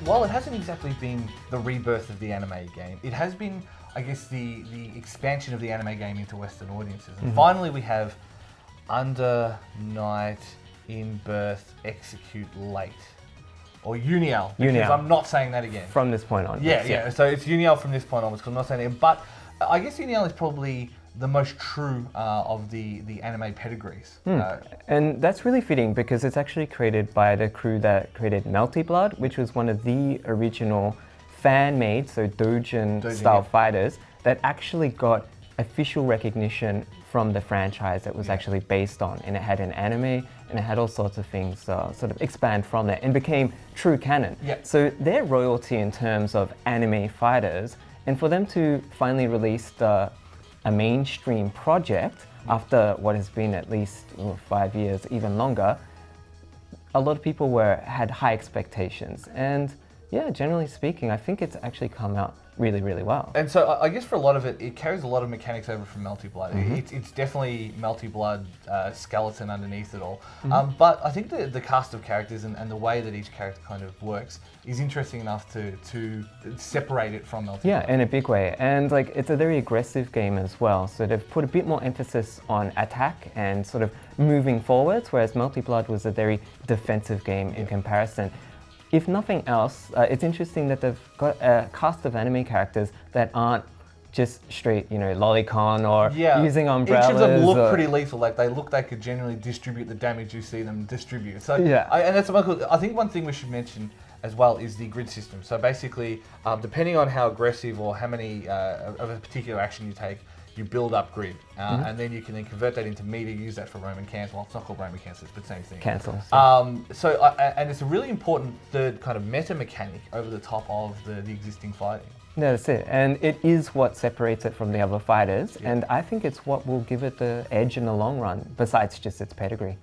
while it hasn't exactly been the rebirth of the anime game, it has been, I guess, the expansion of the anime game into Western audiences. And finally we have Under Night In-Birth Exe Late. Or Unial, because I'm not saying that again. From this point on. Yeah. So it's Unial from this point onwards, because I'm not saying it. But I guess Unial is probably the most true of the anime pedigrees. And that's really fitting because it's actually created by the crew that created Melty Blood, which was one of the original fan-made, so Doujin-style fighters that actually got official recognition from the franchise it was actually based on. And it had an anime, and it had all sorts of things sort of expand from that and became true canon. So they're royalty in terms of anime fighters, and for them to finally release a mainstream project after what has been at least 5 years, even longer, a lot of people had high expectations. And yeah, generally speaking, I think it's actually come out really, really well. And so I guess for a lot of it, it carries a lot of mechanics over from Melty Blood. It's definitely Melty Blood skeleton underneath it all. But I think the cast of characters and the way that each character kind of works is interesting enough to separate it from Melty Blood. Yeah, in a big way. And like it's a very aggressive game as well. So they've put a bit more emphasis on attack and sort of moving forwards, whereas Melty Blood was a very defensive game in comparison. If nothing else, it's interesting that they've got a cast of anime characters that aren't just straight, lolicon or using umbrellas. Each of them look pretty lethal. Like they could generally distribute the damage you see them distribute. So and that's what I think one thing we should mention as well is the grid system. So basically, depending on how aggressive or how many of a particular action you take, you build up grid, and then you can then convert that into meter, use that for Roman cancel. Well, it's not called Roman cancels, but same thing. Cancels. And it's a really important third kind of meta mechanic over the top of the existing fighting. No, that's it. And it is what separates it from the other fighters. And I think it's what will give it the edge in the long run, besides just its pedigree.